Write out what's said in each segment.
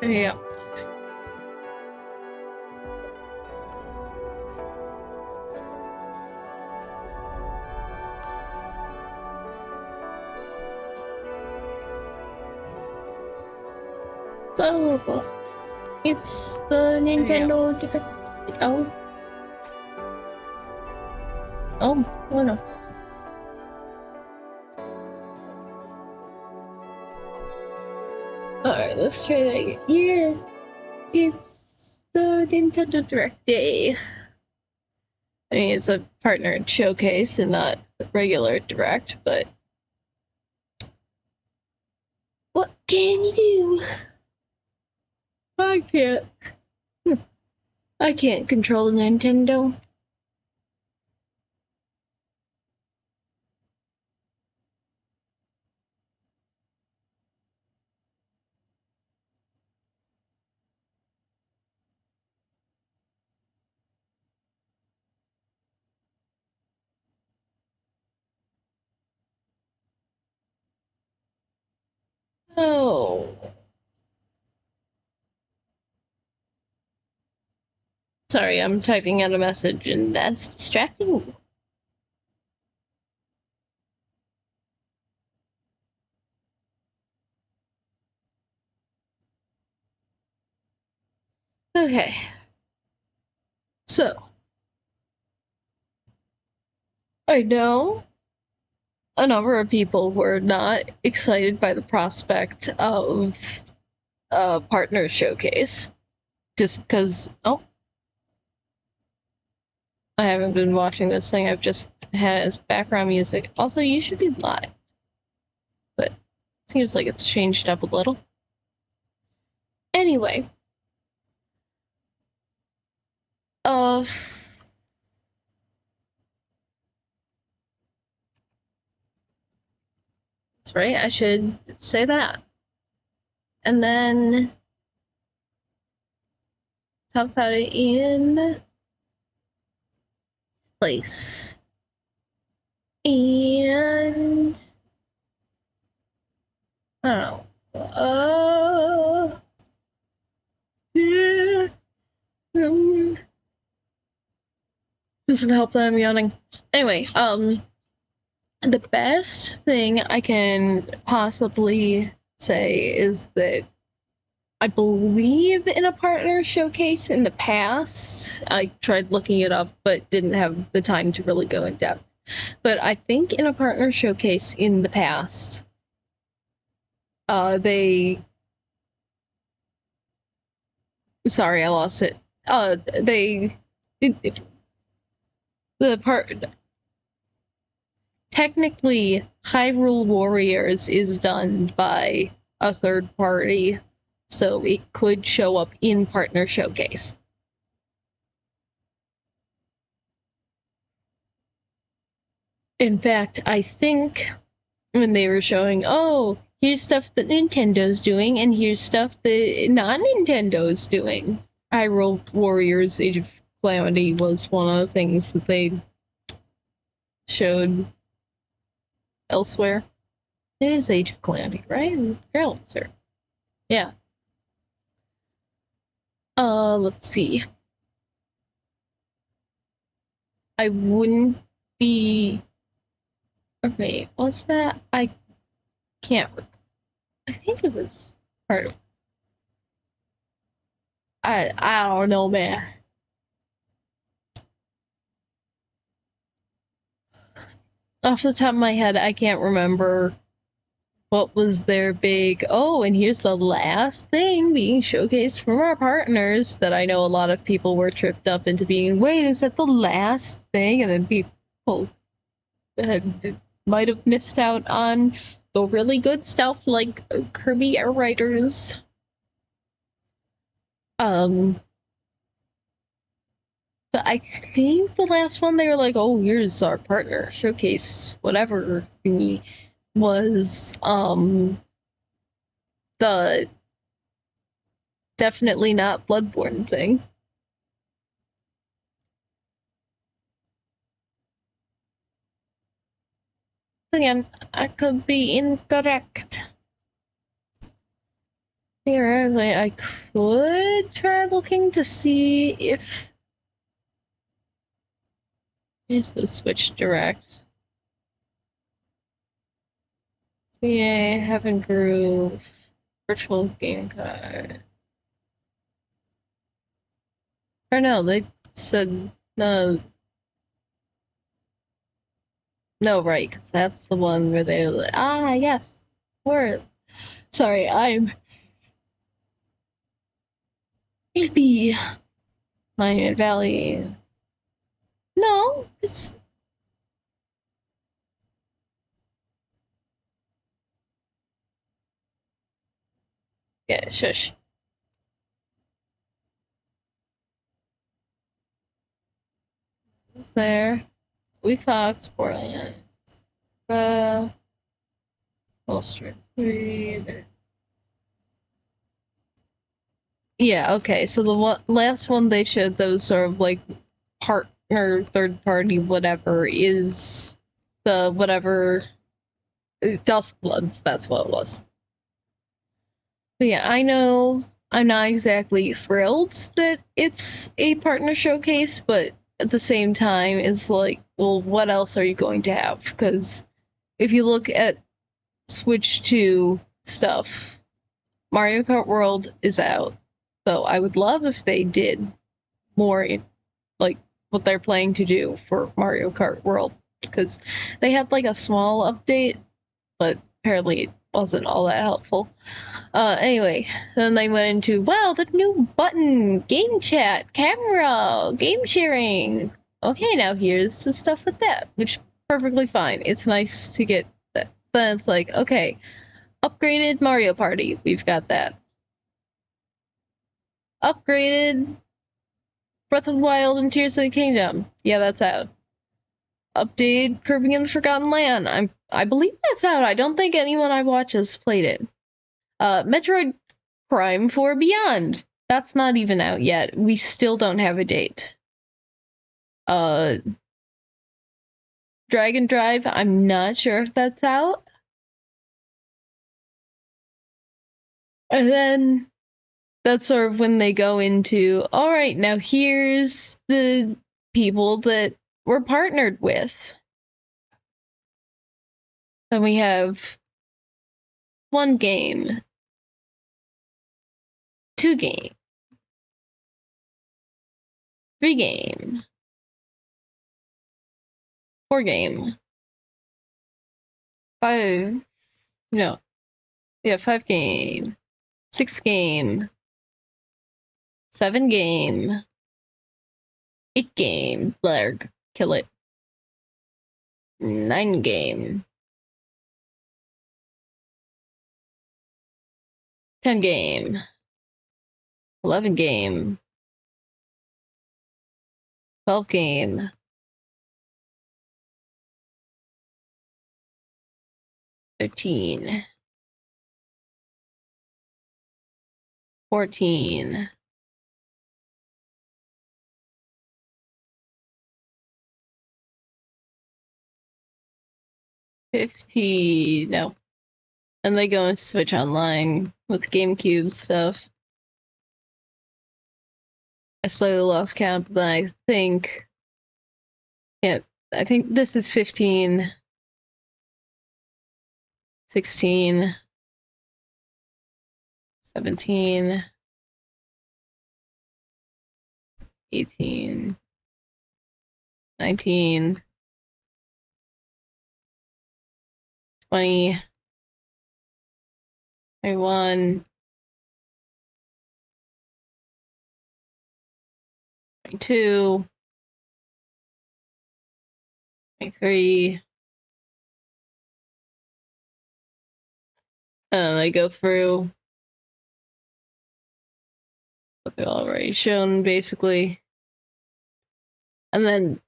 Yeah. So, it's the Nintendo Direct. Oh. Oh, no. Alright, let's try that again. Yeah, it's the Nintendo Direct Day. I mean, it's a partnered showcase and not regular Direct, but what can you do? I can't. I can't control the Nintendo. Oh. Sorry, I'm typing out a message and that's distracting. Okay. So, I know a number of people were not excited by the prospect of a partner showcase. Just because, oh, I haven't been watching this thing, I've just had it as background music. Also, you should be live. But it seems like it's changed up a little. Anyway. That's right, I should say that. And then talk about it in place. And I don't know. Yeah. Doesn't help that I'm yawning. Anyway, the best thing I can possibly say is that I believe in a partner showcase in the past. I tried looking it up, but didn't have the time to really go in depth. But I think in a partner showcase in the past, sorry, I lost it. Technically, Hyrule Warriors is done by a third party, so it could show up in partner showcase. In fact, I think when they were showing, oh, here's stuff that Nintendo's doing, and here's stuff that non-Nintendo's doing. Hyrule Warriors Age of Calamity was one of the things that they showed elsewhere. It is Age of Calamity, right? Sir. Yeah. Let's see. I wouldn't be... Okay, what's that? I can't... I think it was part of... I don't know, man. Off the top of my head, I can't remember what was their big, oh, and here's the last thing being showcased from our partners that I know a lot of people were tripped up into being, wait, is that the last thing? And then people might have missed out on the really good stuff like Kirby Air Riders. But I think the last one they were like, oh, here's our partner showcase, whatever thingy, was the definitely not Bloodborne thing. Again, I could be incorrect. Theoretically, I could try looking to see if... Here's the Switch Direct. CA, Heaven Groove, Virtual Game Card. Or no, they said no. No, right, because that's the one where they're like, ah, yes, we're... Sorry, I'm... Maybe... Monument Valley... No, it's... Yeah, shush. Who's there? We Fox, Portland. Wall Street 3. Yeah, okay, so the last one they showed that was sort of like partner, third party, whatever, is the whatever... Duskbloods, that's what it was. But yeah, I know I'm not exactly thrilled that it's a partner showcase, but at the same time, it's like, well, what else are you going to have? Because if you look at Switch 2 stuff, Mario Kart World is out. So I would love if they did more like what they're planning to do for Mario Kart World. Because they had like a small update, but apparently it wasn't all that helpful. Anyway, then they went into, wow, the new button, game chat, camera, game sharing. Okay, now here's the stuff with that, which is perfectly fine. It's nice to get that. Then it's like, okay, upgraded Mario Party, we've got that. Upgraded Breath of the Wild and Tears of the Kingdom. Yeah, that's out. Update Kirby and the Forgotten Land. I believe that's out. I don't think anyone I watch has played it. Metroid Prime 4 Beyond. That's not even out yet. We still don't have a date. Dragon Drive, I'm not sure if that's out. And then that's sort of when they go into, all right, now here's the people that we're partnered with. Then we have 1 game, 2 game, 3 game, 4 game, 5, no, yeah, 5 game, 6 game, 7 game, 8 game, blarg, kill it, 9 game, 10 game, 11 game, 12 game, 13, 14, 15, no. And they go and Switch Online with GameCube stuff. I slightly lost count, but then I think, yeah, I think this is 15, 16, 17, 18, 19, 20, 21, 22, 23. And I go through what they've already shown, basically. And then,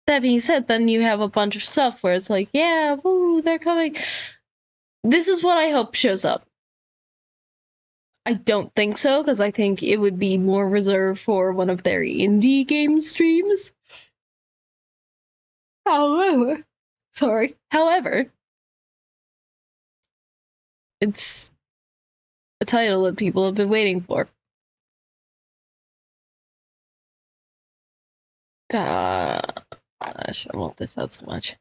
that being said, then you have a bunch of stuff where it's like, yeah, woo, they're coming. This is what I hope shows up. I don't think so, because I think it would be more reserved for one of their indie game streams. However, it's a title that people have been waiting for. Gosh, I want this out so much.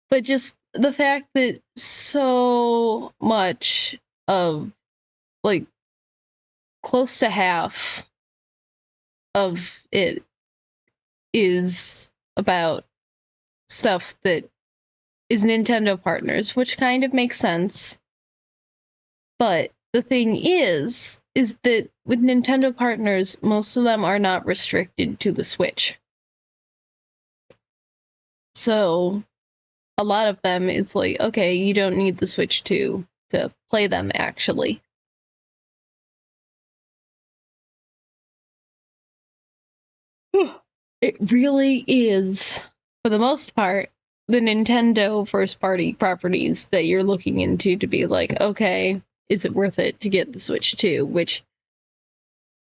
But just the fact that so much of, like, close to half of it is about stuff that is Nintendo partners, which kind of makes sense. But the thing is that with Nintendo partners, most of them are not restricted to the Switch. So a lot of them, it's like, okay, you don't need the Switch to play them, actually. It really is, for the most part, the Nintendo first-party properties that you're looking into to be like, okay, is it worth it to get the Switch 2? Which,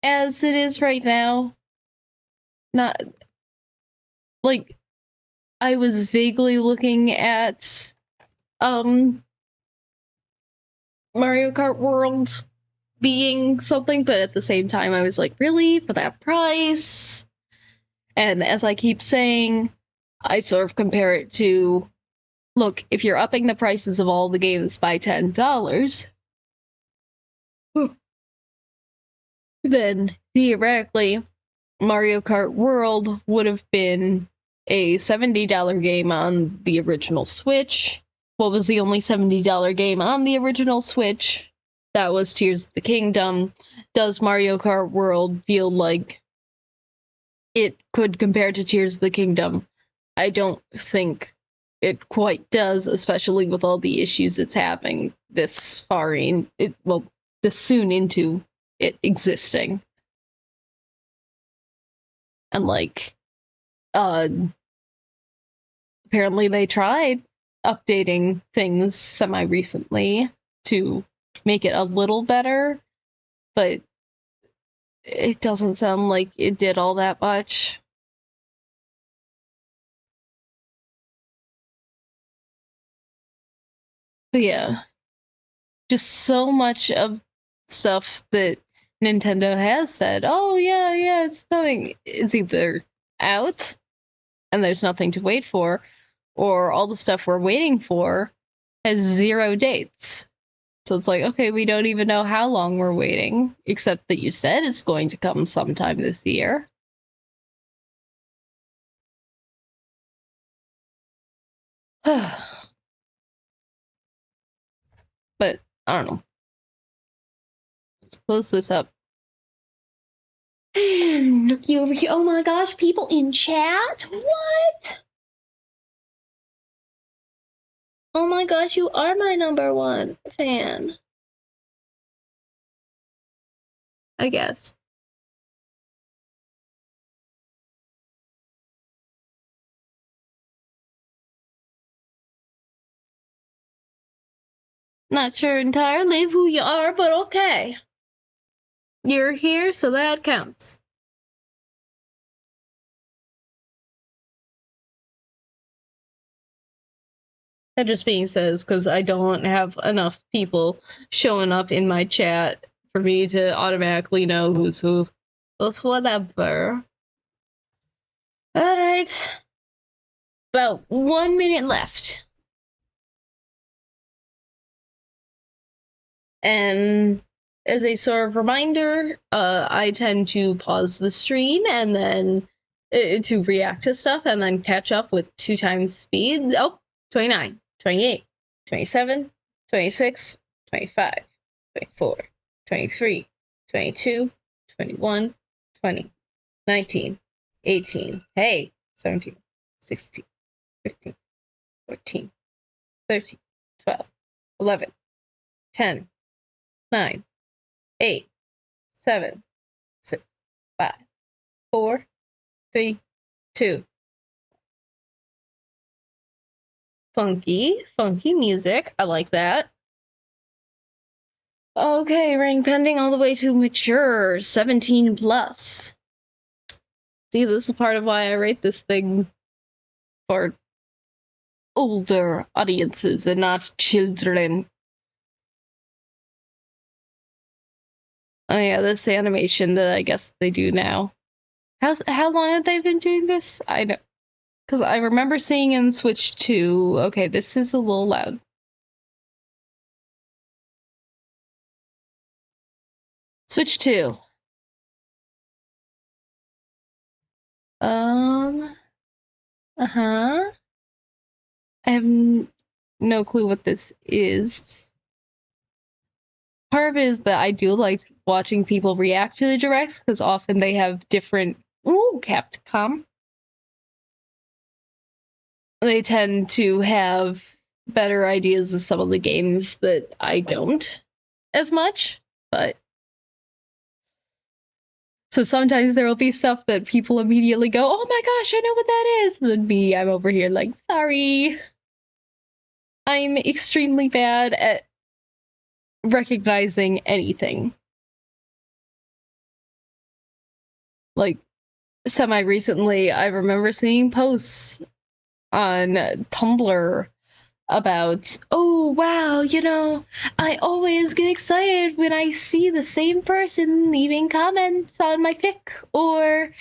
as it is right now, not... Like, I was vaguely looking at Mario Kart World being something, but at the same time I was like, really? For that price? And as I keep saying, I sort of compare it to, look, if you're upping the prices of all the games by $10, then theoretically, Mario Kart World would have been a $70 game on the original Switch. What was the only $70 game on the original Switch? That was Tears of the Kingdom. Does Mario Kart World feel like it could compare to Tears of the Kingdom? I don't think it quite does, especially with all the issues it's having this far in it. Well, this soon into it existing, and like, apparently they tried updating things semi-recently to make it a little better, but it doesn't sound like it did all that much. But yeah, just so much of stuff that Nintendo has said, oh yeah, it's coming. It's either out and there's nothing to wait for, or all the stuff we're waiting for has 0 dates. So it's like, okay, we don't even know how long we're waiting, except that you said it's going to come sometime this year. But I don't know. Let's close this up. Looky over here. Oh my gosh, people in chat? What? Oh my gosh, you are my #1 fan. I guess. Not sure entirely who you are, but okay. You're here, so that counts. That just being said, because I don't have enough people showing up in my chat for me to automatically know who's who. That's whatever. Alright. About 1 minute left. And as a sort of reminder, I tend to pause the stream and then to react to stuff and then catch up with 2 times speed. Oh, 29, 28, 27, 26, 25, 24, 23, 22, 21, 20, 19, 18, hey, 17, 16, 15, 14, 13, 12, 11, 10, 9, 8, 7, 6, 5, 4, 3, 2. Funky music. I like that. Okay, rank pending all the way to mature, 17 plus. See, this is part of why I rate this thing for older audiences and not children. Oh yeah, this animation that I guess they do now. How long have they been doing this? I know, because I remember seeing in Switch 2. Okay, this is a little loud. Switch 2. Uh-huh. I have no clue what this is. Part of it is that I do like watching people react to the directs, because often they have different... Ooh, Capcom. They tend to have better ideas of some of the games that I don't as much, but... So sometimes there will be stuff that people immediately go, oh my gosh, I know what that is! And then me, I'm over here like, sorry. I'm extremely bad at recognizing anything. Like, semi-recently, I remember seeing posts on Tumblr about, oh wow, you know, I always get excited when I see the same person leaving comments on my fic, or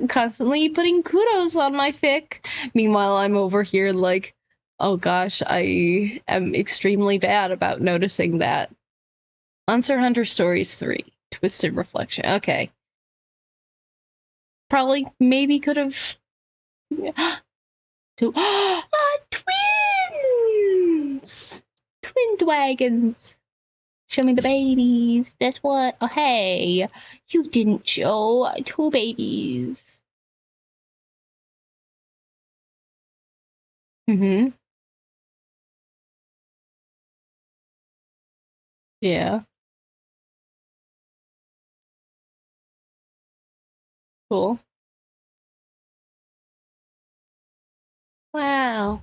constantly putting kudos on my fic. Meanwhile, I'm over here like, oh gosh, I am extremely bad about noticing that. Monster Hunter Stories 3, Twisted Reflection. Okay. Probably, maybe could have... Twins! Twin dragons! Show me the babies. That's what. Oh, hey. You didn't show 2 babies. Mm-hmm. Yeah. Cool. Wow.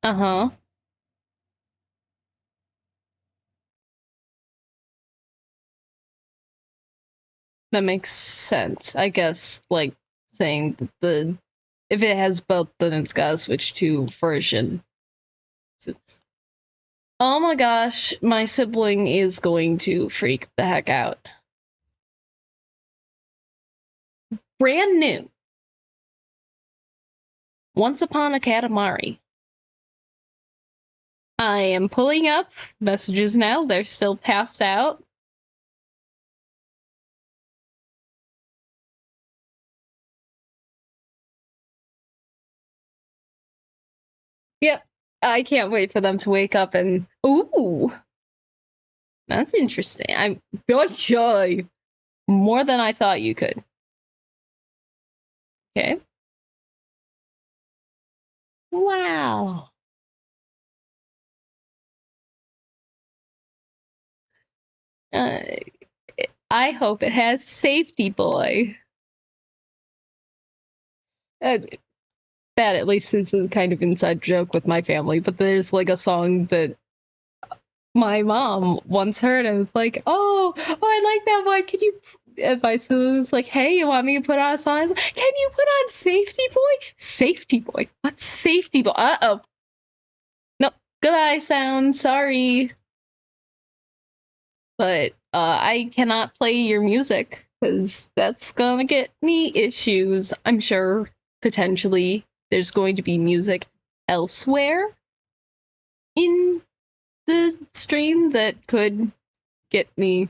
Uh-huh. That makes sense. I guess, like, saying that the... If it has both, then it's gotta switch to version. Since... Oh my gosh, my sibling is going to freak the heck out. Brand new. Once Upon a Katamari. I am pulling up messages now. They're still passed out. Yep. I can't wait for them to wake up and... Ooh! That's interesting. I'm... Good. More than I thought you could. Okay. Wow. I hope it has Safety Boy. That at least is a kind of inside joke with my family, but there's like a song that my mom once heard and was like, oh, I like that one. Can you... If I was like, hey, you want me to put on a song? I was like, can you put on Safety Boy? Safety Boy? What's Safety Boy? Uh-oh. No, goodbye sound. Sorry. But I cannot play your music because that's gonna get me issues. I'm sure potentially there's going to be music elsewhere in the stream that could get me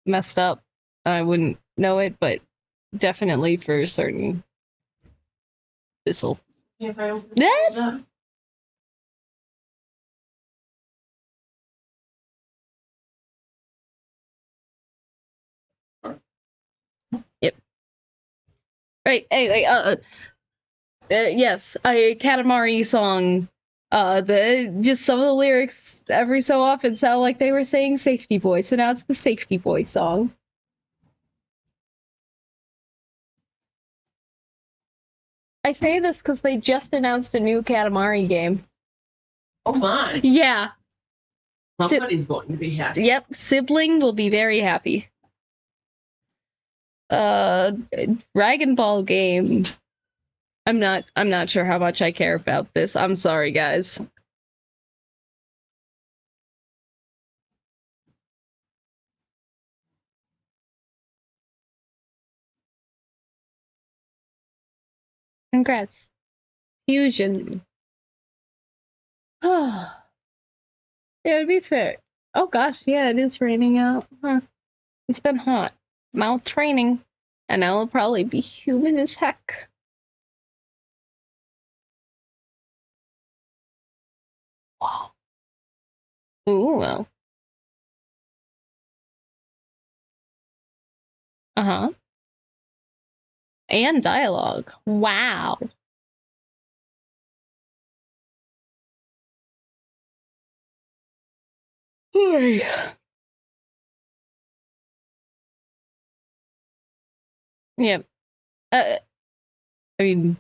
messed up. I wouldn't know it, but definitely for certain this'll... If I open it up. Yep. Right. Anyway, yes, a Katamari song. Just some of the lyrics every so often sound like they were saying Safety Boy, so now it's the Safety Boy song. I say this because they just announced a new Katamari game. Oh my. Yeah. Somebody's going to be happy. Yep, sibling will be very happy. Dragon Ball game. I'm not sure how much I care about this. I'm sorry, guys. Congrats. Fusion. Yeah, to be fair. Oh gosh, yeah, it is raining out. Huh. It's been hot. Mouth training. And now it'll probably be humid as heck. Wow. Ooh, well. Uh-huh. And dialogue. Wow. Yep. I mean,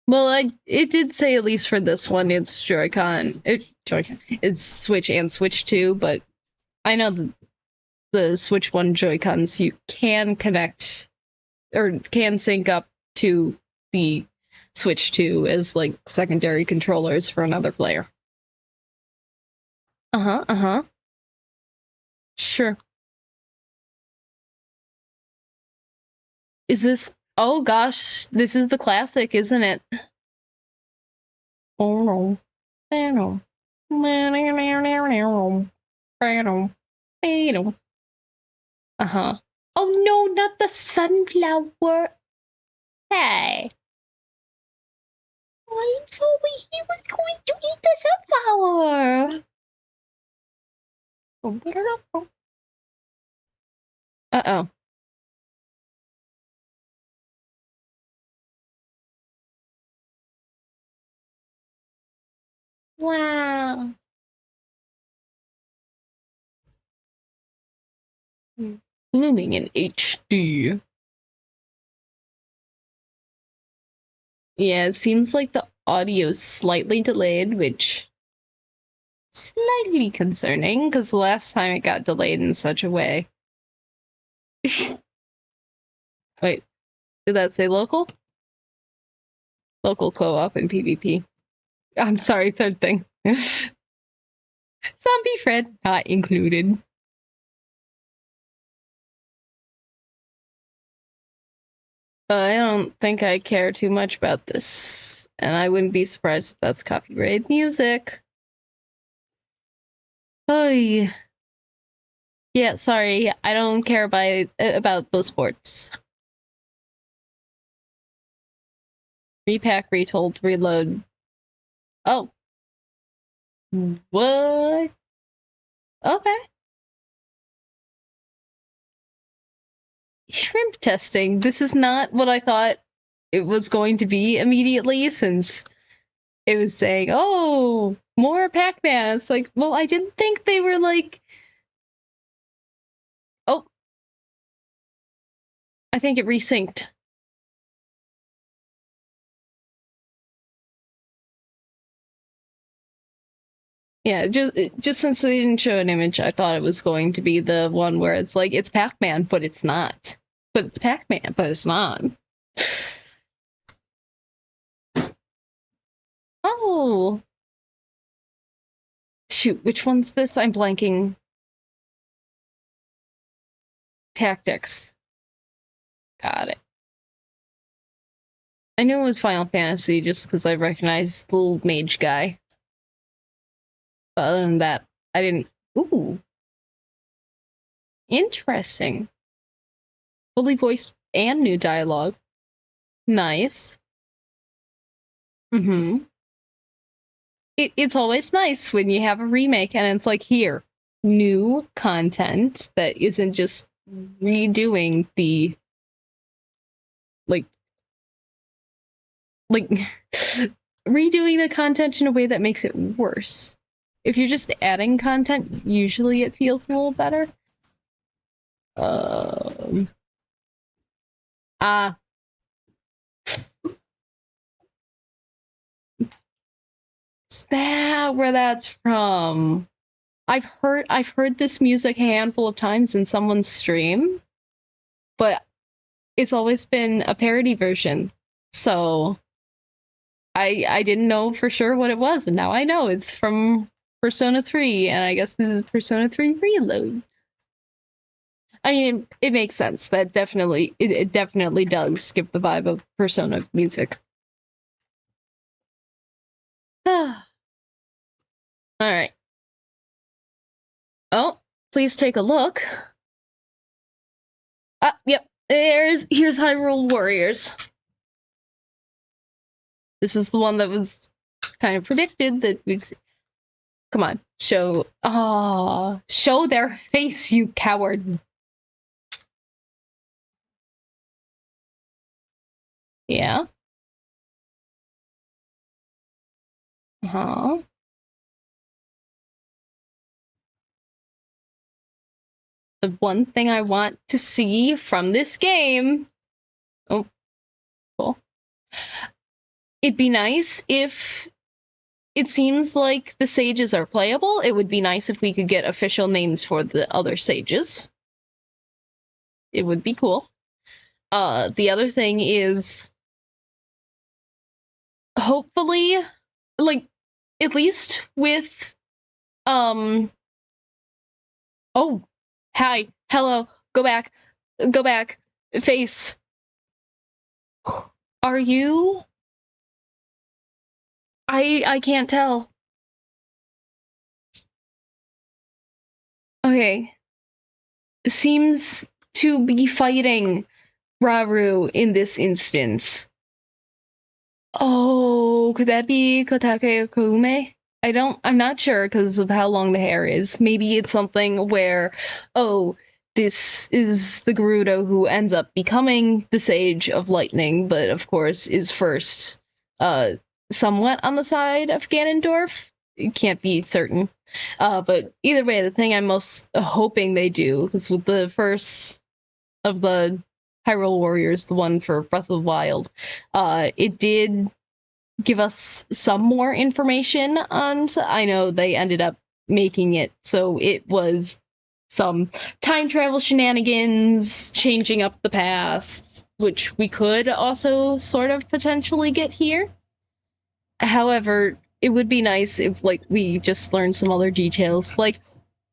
well, it did say at least for this one, it's Joy-Con. It's Switch and Switch 2, but I know the Switch 1 Joy-Cons you can connect or can sync up to the Switch 2 as like secondary controllers for another player. Uh-huh. Sure. Is this... Oh gosh, this is the classic, isn't it? Oh no. Uh-huh. Oh no, not the sunflower. Hey. I'm sorry, he was going to eat the sunflower. Uh-oh. Wow. Blooming in HD. Yeah, it seems like the audio is slightly delayed, which is slightly concerning, because the last time it got delayed in such a way. Wait, did that say local? Local co-op and PvP. I'm sorry, third thing. Zombie Fred not included. I don't think I care too much about this, and I wouldn't be surprised if that's copyrighted music. Oh, yeah, sorry, I don't care about those sports. Repack, retold, reload. Oh. What? Okay. Shrimp testing. This is not what I thought it was going to be immediately, since it was saying, oh, more Pac-Man. It's like, well, I didn't think they were like... Oh. I think it resynced. Yeah, just since they didn't show an image, I thought it was going to be the one where it's like, it's Pac-Man, but it's not. But it's Pac-Man, but it's not. Oh. Shoot, which one's this? I'm blanking. Tactics. Got it. I knew it was Final Fantasy just because I recognized the little mage guy. But other than that, I didn't... Ooh. Interesting. Fully voiced and new dialogue. Nice. Mm-hmm. It's always nice when you have a remake and it's like, here, new content that isn't just redoing the... Like, redoing the content in a way that makes it worse. If you're just adding content, usually it feels a little better. Is that where that's from? I've heard this music a handful of times in someone's stream, but it's always been a parody version. So I didn't know for sure what it was, and now I know it's from Persona 3, and I guess this is Persona 3 Reload. I mean, it makes sense. That definitely it definitely does give the vibe of Persona music. All right. Oh, please take a look. Yep. Here's Hyrule Warriors. This is the one that was kind of predicted that we'd see. Come on, show their face, you coward. Yeah. Uh-huh. The one thing I want to see from this game. Oh, cool. It'd be nice if it seems like the sages are playable. It would be nice if we could get official names for the other sages. It would be cool. The other thing is hopefully, like, at least with, oh, hi, hello, go back, face. Are you? I can't tell. Okay. Seems to be fighting Raru in this instance. Oh, could that be Kotake Kume? I'm not sure because of how long the hair is. Maybe it's something where, oh, this is the Gerudo who ends up becoming the Sage of Lightning, but of course is first somewhat on the side of Ganondorf. It can't be certain. But either way, the thing I'm most hoping they do is with the first of the Hyrule Warriors, the one for Breath of the Wild, it did give us some more information on. I know they ended up making it so it was some time travel shenanigans, changing up the past, which we could also sort of potentially get here. However, it would be nice if, like, we just learned some other details, like,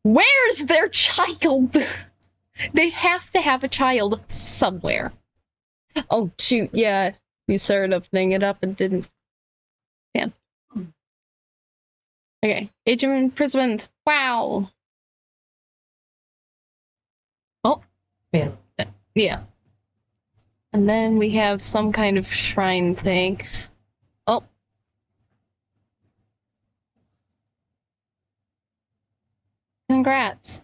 where's their child? They have to have a child somewhere. Oh, shoot, yeah. We started opening it up and didn't. Yeah. Okay. Agent imprisonment. Wow. Oh. Yeah. Yeah. And then we have some kind of shrine thing. Oh. Congrats.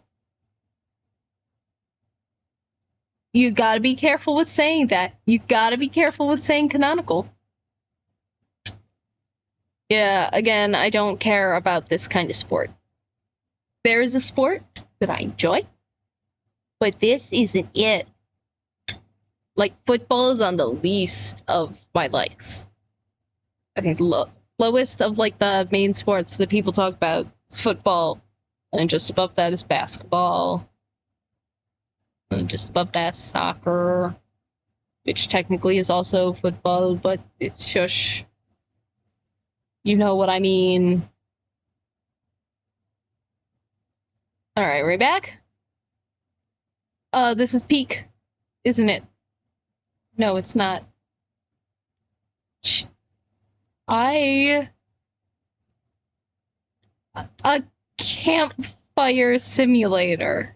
You gotta be careful with saying that. You gotta be careful with saying canonical. Yeah, again, I don't care about this kind of sport. There is a sport that I enjoy, but this isn't it. Like, football is on the least of my likes. Okay, lowest of, like, the main sports that people talk about is football, and just above that is basketball, and just above that soccer, which technically is also football, but it's shush. You know what I mean. Alright, we're back. This is peak, isn't it? No, it's not. A campfire simulator.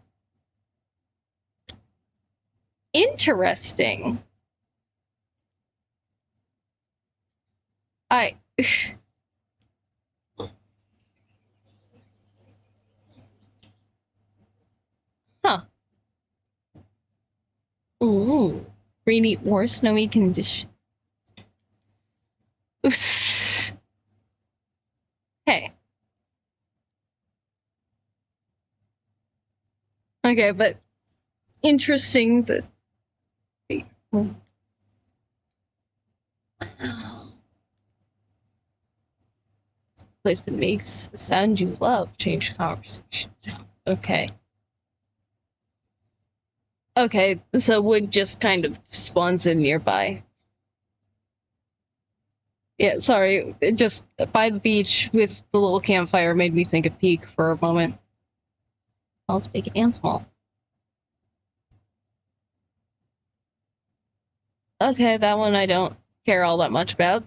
Interesting. Huh. Ooh. Rainy or snowy condition. Oops. Hey. Okay, but interesting that. Place that makes the sound you love. Change conversation. Okay. Okay, so wood just kind of spawns in nearby. Yeah, sorry. It just by the beach with the little campfire made me think of Peak for a moment. All's big and small. Okay, that one I don't care all that much about.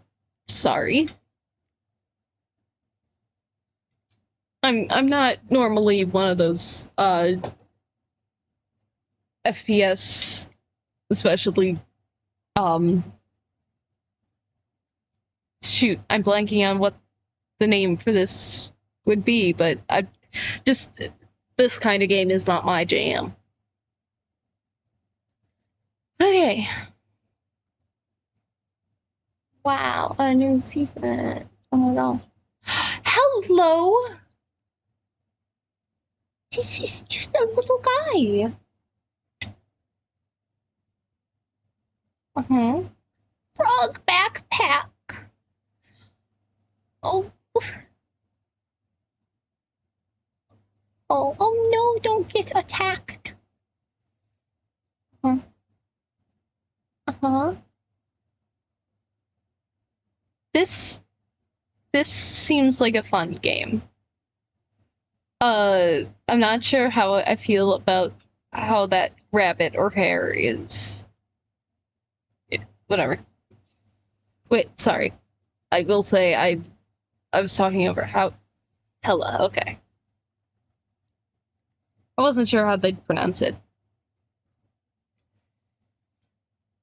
Sorry. I'm not normally one of those FPS, especially shoot, I'm blanking on what the name for this would be, but I just this kind of game is not my jam. Okay. Wow, a new season. Oh my god. Hello! This is just a little guy. Frog backpack. Oh. Oh no, don't get attacked. This seems like a fun game. I'm not sure how I feel about how that rabbit or hare is. Whatever. Wait, sorry. I will say I was talking over how Hella, okay. I wasn't sure how they'd pronounce it.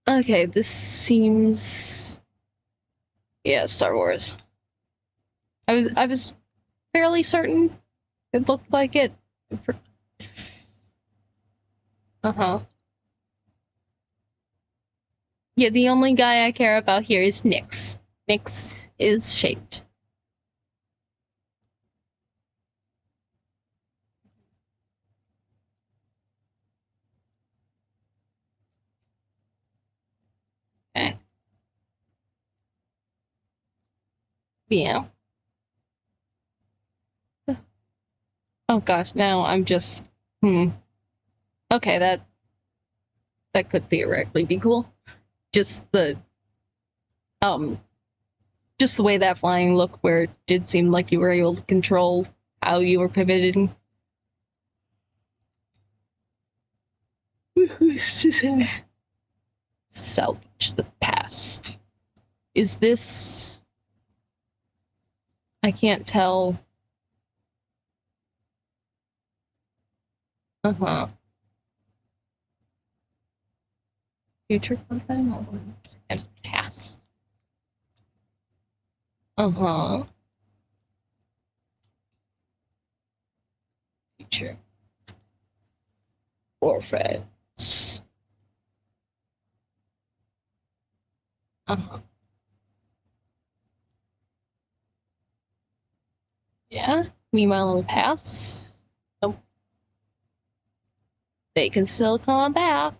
Okay, this seems yeah, Star Wars. I was fairly certain it looked like it. Yeah, the only guy I care about here is Nyx. Nyx is shaped. Okay. Yeah. Oh gosh, now I'm just okay, that could theoretically be cool. Just the way that flying looked, where it did seem like you were able to control how you were pivoting. Salvage the past. Is this? I can't tell. Future content and past. Future. Orphans. Yeah. Meanwhile, in the past, they can still come back.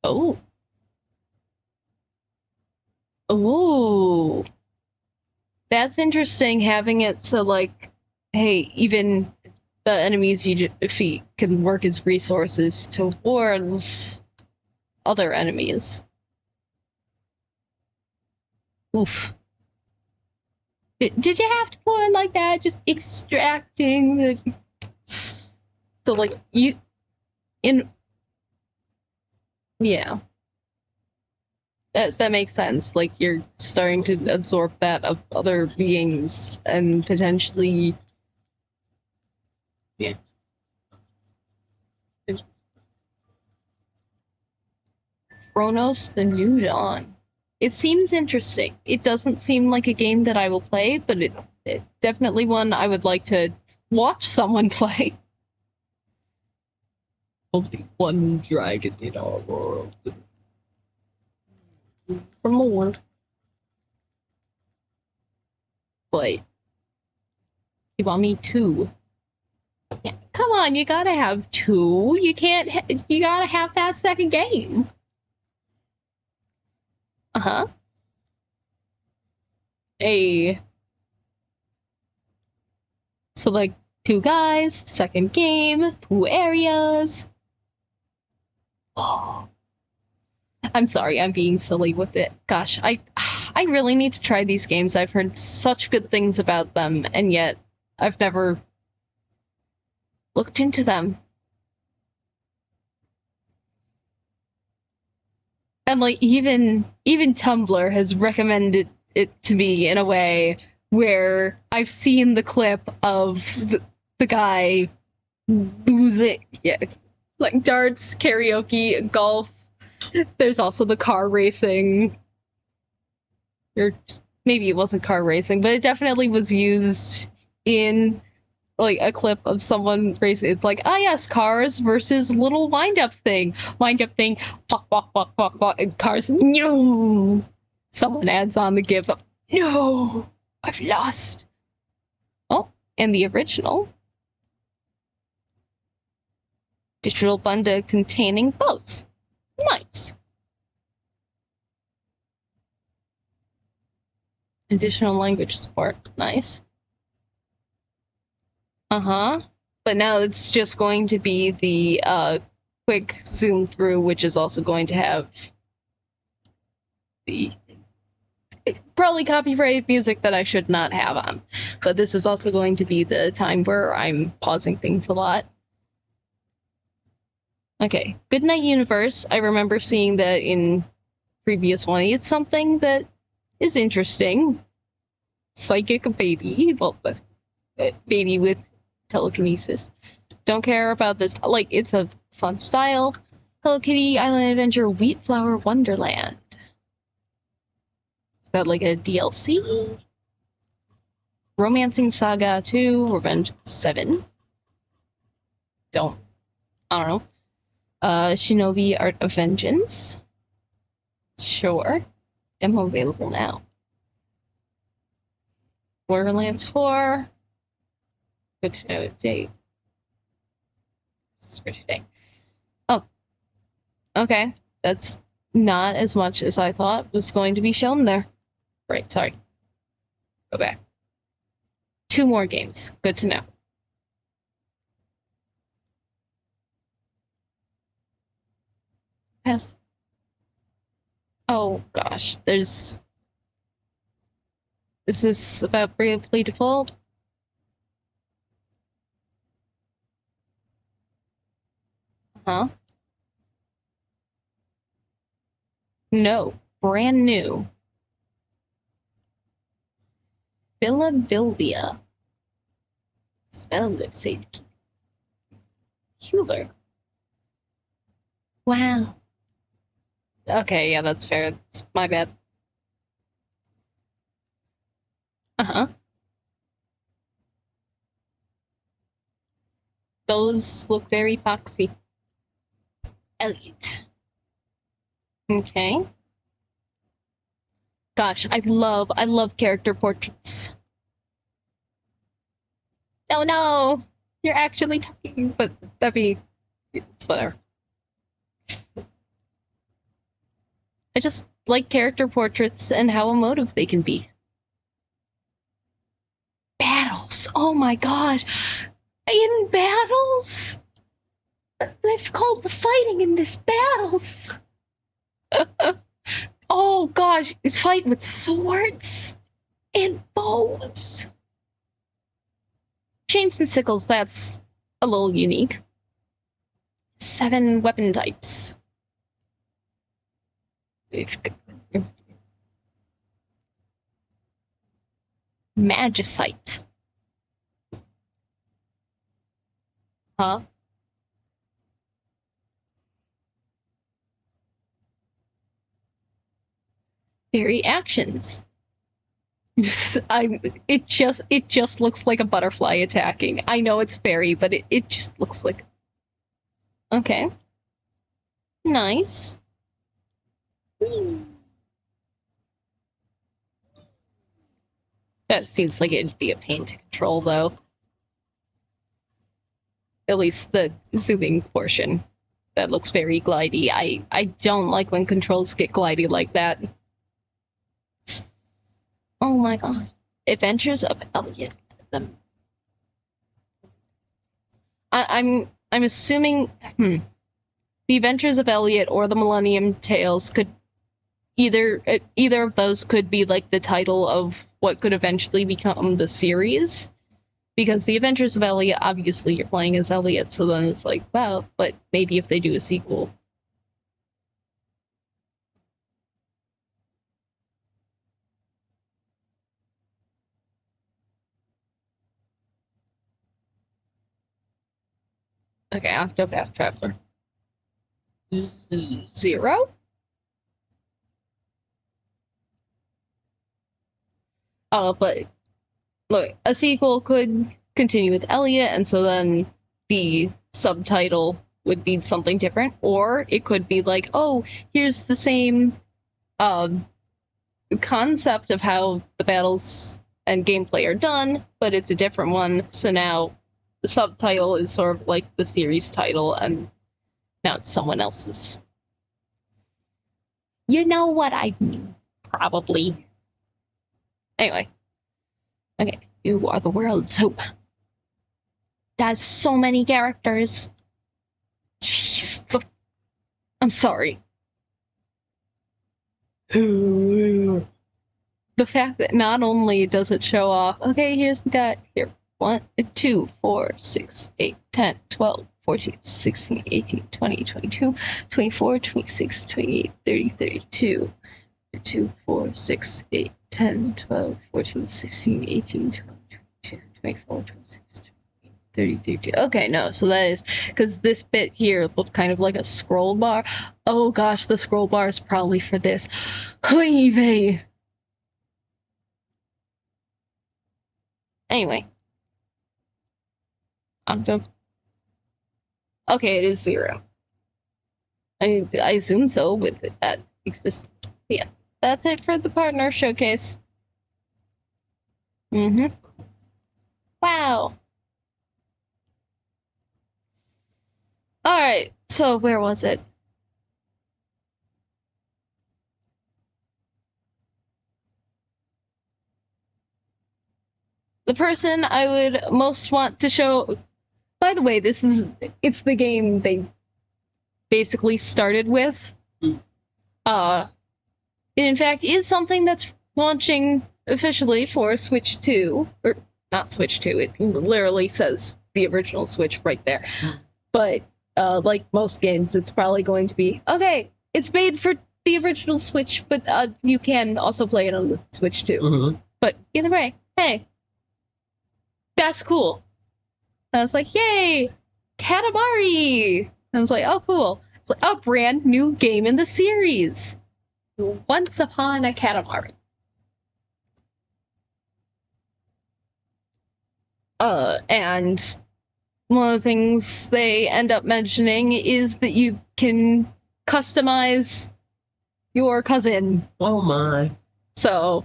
Oh. Ooh. That's interesting, having it so, like, hey, even the enemies you defeat can work as resources towards other enemies. Oof. Did you have to put it like that? Just extracting the... So, like, you... Yeah. That makes sense. Like, you're starting to absorb that of other beings and potentially... Yeah. Chronos the New Dawn. It seems interesting. It doesn't seem like a game that I will play, but it definitely one I would like to watch someone play. Only one dragon in our world. For more. But you want me two? Yeah, come on, you gotta have two. You can't. You gotta have that second game. A select 2 guys, second game, 2 areas. Oh. I'm sorry, I'm being silly with it. Gosh, I really need to try these games. I've heard such good things about them, and yet I've never looked into them. And like even Tumblr has recommended it to me in a way where I've seen the clip of the guy losing, yeah, like darts, karaoke, golf. There's also the car racing. Or maybe it wasn't car racing, but it definitely was used in like a clip of someone racing. It's like, ah yes, cars versus little wind-up thing. Wind-up thing, fuck, fuck, fuck, fuck, fuck, and cars, no! Someone adds on the gif of, no! I've lost. Oh, and the original. Digital bundle containing both. Nice. Additional language support. Nice. Uh-huh. But now it's just going to be the quick zoom through, which is also going to have the probably copyrighted music that I should not have on. But this is also going to be the time where I'm pausing things a lot. Okay. Goodnight Universe. I remember seeing that in previous one. It's something that is interesting. Psychic baby. Well, baby with telekinesis. Don't care about this. Like, it's a fun style. Hello Kitty Island Adventure Wheatflower Wonderland. Is that like a DLC? Romancing Saga 2, Revenge 7. I don't know. Shinobi Art of Vengeance. Sure. Demo available now. Borderlands 4. Good to know date. Start today. Oh. Okay. That's not as much as I thought was going to be shown there. Right, sorry. Go back. 2 more games. Good to know. Yes. Oh gosh, there's... Is this about Bravely Default? Huh? No, brand new. Philadelphia. Spelled it safe. Hewler. Wow. Okay, yeah, that's fair. It's my bad. Uh-huh. Those look very foxy. Elliot. Okay. Gosh, I love character portraits. Oh no! You're actually talking, but that'd be... It's whatever. I just like character portraits and how emotive they can be. Battles! Oh my gosh! In battles? They've called the fighting in this battles! Oh gosh, fight with swords and bows. Chains and sickles, that's a little unique. 7 weapon types. Magicite. Huh? Fairy actions. It just looks like a butterfly attacking. I know it's fairy, but it just looks like... Okay. Nice. That seems like it'd be a pain to control, though. At least the zooming portion. That looks very glidey. I don't like when controls get glidey like that. Oh my god. Adventures of Elliot. I'm assuming the Adventures of Elliot or the Millennium Tales could either of those could be like the title of what could eventually become the series, because the Adventures of Elliot, obviously you're playing as Elliot, so then it's like, wow, but maybe if they do a sequel. Okay, Octopath Traveler. 0? But look, a sequel could continue with Elliot, and so then the subtitle would be something different, or it could be like, oh, here's the same concept of how the battles and gameplay are done, but it's a different one, so now the subtitle is sort of like the series title, and now it's someone else's. You know what I mean, probably. Anyway. Okay, you are the world's hope. That's so many characters. Jeez, I'm sorry. The fact that not only does it show off, okay, here's the guy, here, 1, 2, 4, 6, 8, 10, 12, 14, 16, 18, 20, 22, 24, 26, 28, 30, 32, 2, 4, 6, 8, 10, 12, 14, 16, 18, 20, 22, 24, 26, 28, 30, 32. Okay, no, so that is, because this bit here looked kind of like a scroll bar. Oh gosh, the scroll bar is probably for this. Anyway, okay, it is 0. I assume so with that existing. Yeah, that's it for the partner showcase. Wow. Alright, so where was it? The person I would most want to show... By the way, it's the game they basically started with. It in fact is something that's launching officially for Switch 2. Or, not Switch 2, it literally says the original Switch right there. But, like most games, it's probably going to be, okay, it's made for the original Switch, but you can also play it on the Switch too. But either way, hey, that's cool. And I was like, yay, Katamari! And I was like, oh, cool. It's like a brand new game in the series. Once Upon a Katamari. And one of the things they end up mentioning is that you can customize your cousin. Oh my. So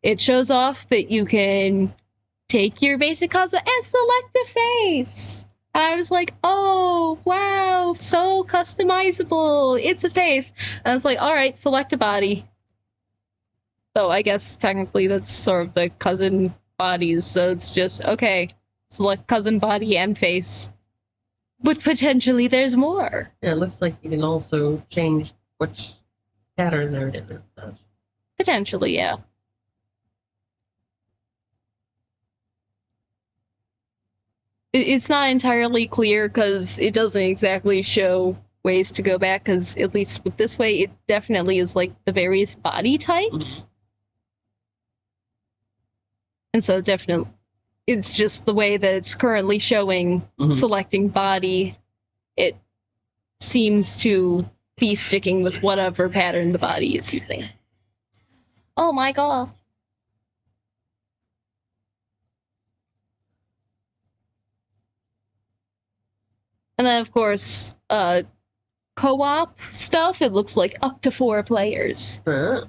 it shows off that you can take your basic cousin and select a face. And I was like, oh, wow, so customizable. It's a face. And I was like, all right, select a body. So I guess technically that's sort of the cousin bodies. So it's just, okay, select cousin body and face. But potentially there's more. Yeah, it looks like you can also change which pattern they're in and such. Potentially, yeah. It's not entirely clear because it doesn't exactly show ways to go back, because at least with this way, it definitely is like the various body types. And so definitely, it's just the way that it's currently showing selecting body. It seems to be sticking with whatever pattern the body is using. Oh my god. And then, of course, co-op stuff, it looks like up to 4 players. So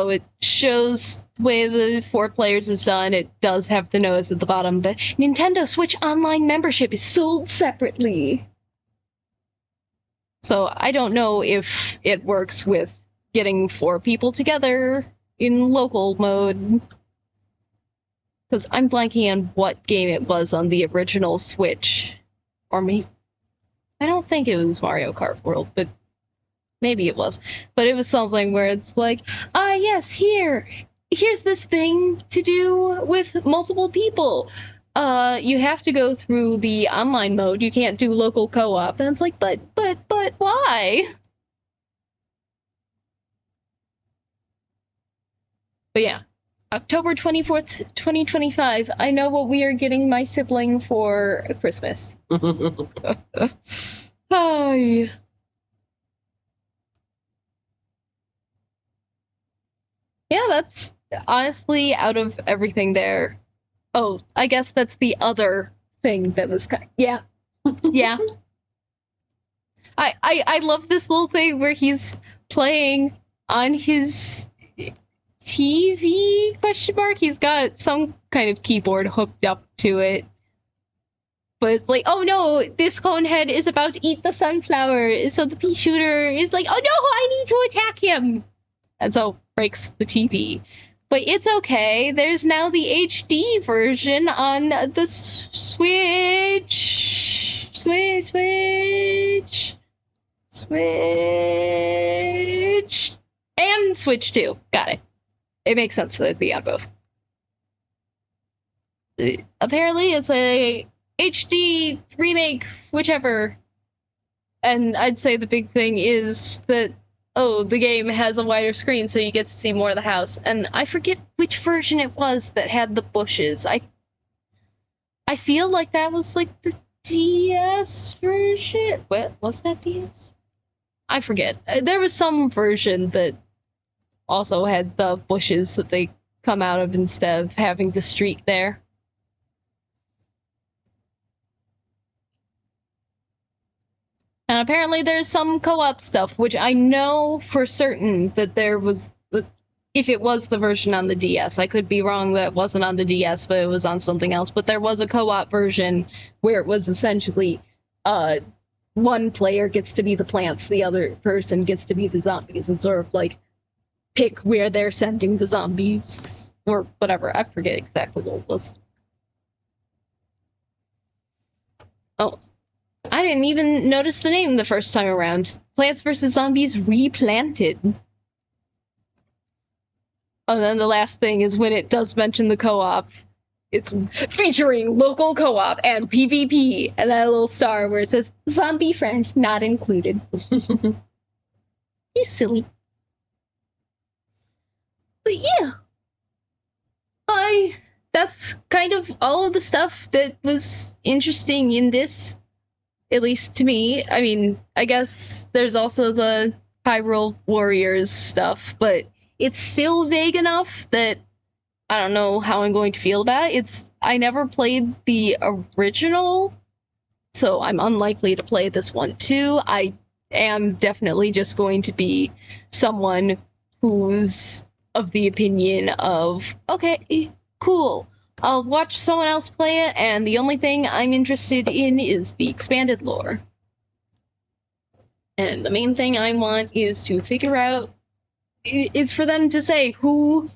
it shows the way the 4 players is done. It does have the notice at the bottom that Nintendo Switch Online membership is sold separately. So I don't know if it works with getting 4 people together in local mode. Because I'm blanking on what game it was on the original Switch. Or maybe... I don't think it was Mario Kart World, but maybe it was. But it was something where it's like, yes, here's this thing to do with multiple people. You have to go through the online mode. You can't do local co-op. And it's like, but why? But yeah, October 24th, 2025, I know what we are getting my sibling for Christmas. Hi. Yeah, that's honestly out of everything there. Oh, I guess that's the other thing that was yeah. Yeah. I love this little thing where he's playing on his TV question mark. He's got some kind of keyboard hooked up to it. But it's like, oh no, this conehead is about to eat the sunflower. So the pea shooter is like, oh no, I need to attack him. And so breaks the TV. But it's okay. There's now the HD version on the Switch. And Switch 2. Got it. It makes sense that it'd be on both. Apparently, it's a HD remake, whichever. And I'd say the big thing is that, oh, the game has a wider screen, so you get to see more of the house. And I forget which version it was that had the bushes. I feel like that was like the DS version. What was that DS? I forget. There was some version that also had the bushes that they come out of instead of having the street there. And apparently there's some co-op stuff, which I know for certain that there was, if it was the version on the DS. I could be wrong that it wasn't on the DS, but it was on something else. But there was a co-op version where it was essentially one player gets to be the plants, the other person gets to be the zombies, and sort of like pick where they're sending the zombies or whatever. I forget exactly what it was. Oh, I didn't even notice the name the first time around. Plants vs. Zombies Replanted. And then the last thing is when it does mention the co-op, it's featuring local co-op and PvP, and that little star where it says zombie friend not included. He's silly. But yeah, that's kind of all of the stuff that was interesting in this, at least to me. I mean, I guess there's also the Hyrule Warriors stuff, but it's still vague enough that I don't know how I'm going to feel about it. I never played the original, so I'm unlikely to play this one too. I am definitely just going to be someone who's of the opinion of, okay, cool, I'll watch someone else play it, and the only thing I'm interested in is the expanded lore. And the main thing I want is to figure out, is for them to say who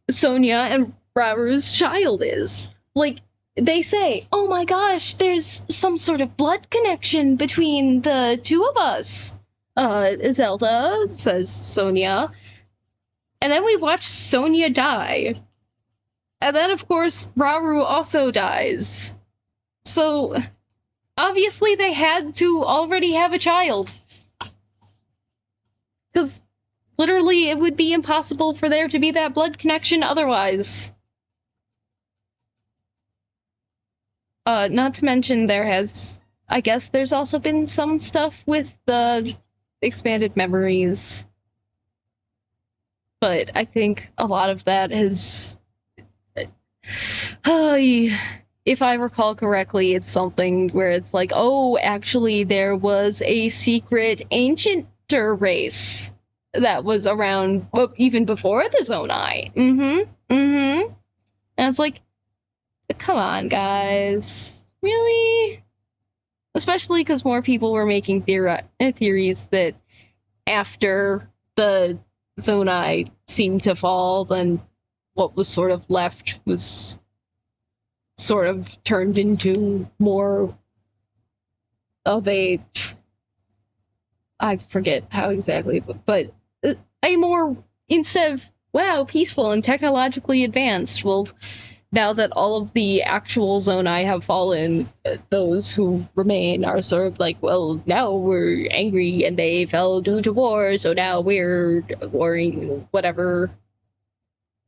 Sonia and Raru's child is. Like, they say, oh my gosh, there's some sort of blood connection between the two of us. Zelda, says Sonia. And then we watch Sonia die. And then, of course, Raru also dies. So, obviously they had to already have a child. Because literally it would be impossible for there to be that blood connection otherwise. Not to mention I guess there's also been some stuff with the expanded memories. But I think a lot of that has... if I recall correctly, it's something where it's like, oh, actually there was a secret ancient race that was around even before the Zonai. And it's like, come on, guys. Really? Especially because more people were making theories that after the Zonai seemed to fall, then what was sort of left was sort of turned into more of a, I forget how exactly, but a more, instead of, wow, peaceful and technologically advanced, well, now that all of the actual Zonai have fallen, those who remain are sort of like, well, now we're angry and they fell due to war, so now we're warring, whatever.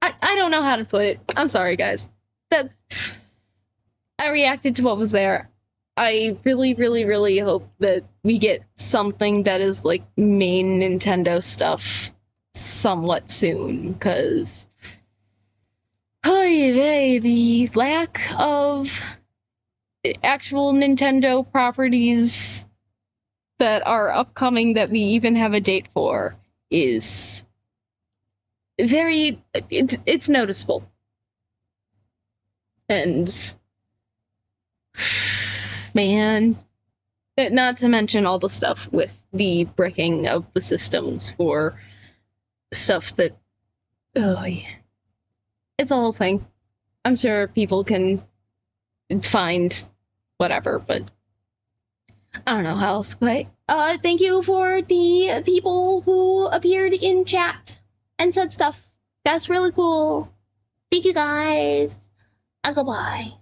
I don't know how to put it. I'm sorry, guys. I reacted to what was there. I really, really, really hope that we get something that is like main Nintendo stuff somewhat soon, because the lack of actual Nintendo properties that are upcoming that we even have a date for is very, it's noticeable. And man, not to mention all the stuff with the bricking of the systems for stuff that, oh yeah, it's a whole thing. I'm sure people can find whatever, but I don't know how else. But thank you for the people who appeared in chat and said stuff. That's really cool. Thank you guys. Goodbye.